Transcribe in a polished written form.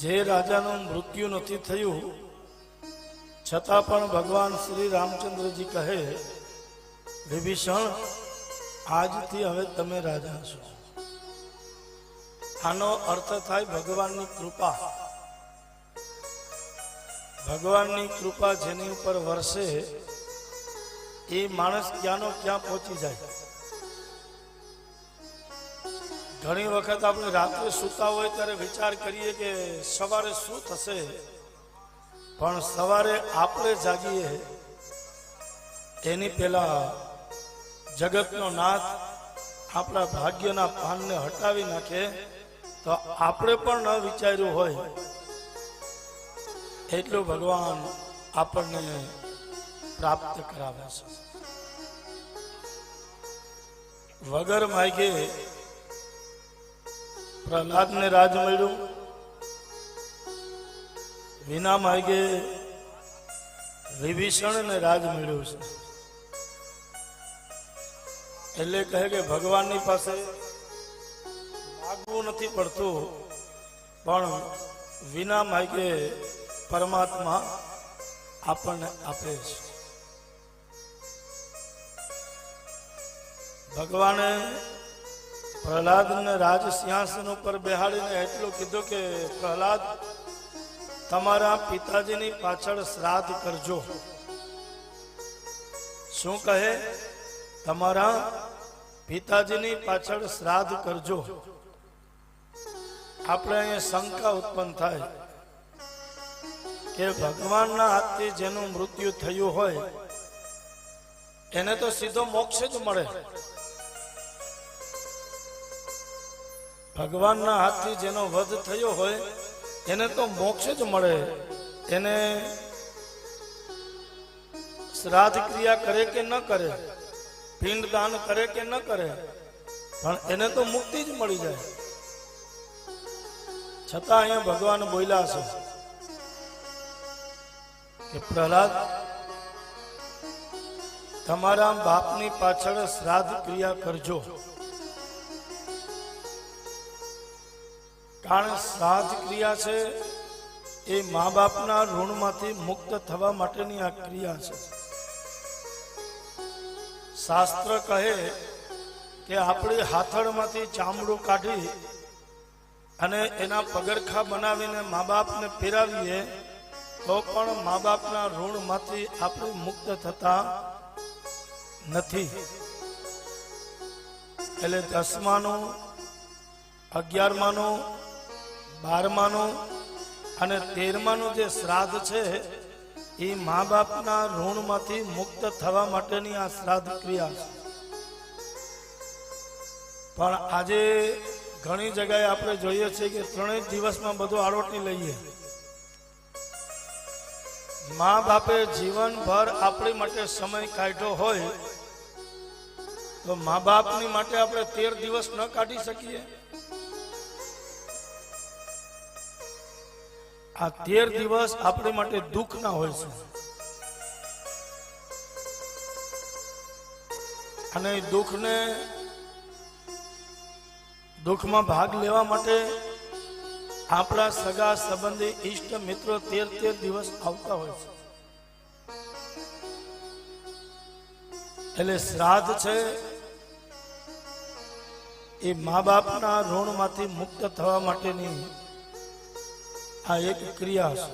જે રાજાનું મૃત્યુ નથી થયું છતાં પણ ભગવાન શ્રી રામચંદ્રજી કહે, વિભીષણ, આજથી હવે તમે રાજા છો. આનો અર્થ થાય ભગવાનની કૃપા. ભગવાનની કૃપા જેની ઉપર વરસે એ માણસ ક્યાંનો ક્યાં પહોંચી જાય. ઘણી વખત આપણે રાત્રે સૂતા હોય ત્યારે વિચાર કરીએ કે સવારે શું થશે, પણ સવારે આપણે જાગીએ એની પહેલા જગતનો નાથ આપણા ભાગ્યના પાનને હટાવી નાખે તો આપણે પણ ન વિચાર્યું હોય એટલું ભગવાન આપણને પ્રાપ્ત કરાવે છે. વગર માગે પ્રહલાદને રાજ મળ્યું, વિના માગે વિભીષણને રાજ મળ્યું છે. એટલે કહે કે ભગવાનની પાસે માગવું નથી પડતું, પણ વિના માગે પરમાત્મા આપણને આપે છે. ભગવાને પ્રહલાદને રાજ સિંહાસન ઉપર બેહાડીને એટલું કીધું કે પ્રહલાદ, તમારા પિતાજીની પાછળ શ્રાદ્ધ કરજો. શું કહે? તમારા પિતાજીની પાછળ શ્રાદ્ધ કરજો. આપણે અહીંયા શંકા ઉત્પન્ન થાય કે ભગવાનના હાથથી જેનું મૃત્યુ થયું હોય એને તો સીધો મોક્ષ જ મળે. ભગવાનના હાથથી જેનો વધ થયો હોય એને તો મોક્ષ જ મળે. એને શ્રાદ્ધ ક્રિયા કરે કે ન કરે, પિંડ દાન કરે કે ન કરે, પણ એને તો મુક્તિ જ મળી જાય. છતાં અહીંયા ભગવાન બોલ્યા છે કે પ્રહલાદ, તમારા બાપની પાછળ શ્રાદ્ધ ક્રિયા કરજો. કારણ શ્રાદ્ધ ક્રિયા છે એ મા બાપના ઋણમાંથી મુક્ત થવા માટેની આ ક્રિયા છે. શાસ્ત્ર કહે કે આપણી હાથળમાંથી ચામડું કાઢી અને એના પગરખા બનાવીને મા બાપને પહેરાવીએ તો પણ મા બાપના ઋણમાંથી આપણે મુક્ત થતા નથી. એટલે 10માનું, 11માનું, 12માનું અને 13માનું જે શ્રાદ્ધ છે એ મા બાપના ઋણમાંથી મુક્ત થવા માટેની આ શ્રાદ્ધ ક્રિયા છે. પણ આજે ઘણી જગ્યાએ આપણે જોઈએ છીએ કે 3 દિવસમાં બધું આળોટી લઈએ. મા બાપે જીવનભર આપણી માટે સમય કાઢ્યો હોય તો મા બાપની માટે આપણે 13 દિવસ ન કાઢી શકીએ? આ 13 દિવસ આપણી માટે દુઃખ ના હોય છે. અને દુઃખમાં ભાગ લેવા માટે આપણા સગા સંબંધી ઈષ્ટ મિત્રો 13 દિવસ આવતા હોય છે. એટલે શ્રાદ્ધ છે એ મા બાપના ઋણમાંથી મુક્ત થવા માટેની આ એક ક્રિયા છે.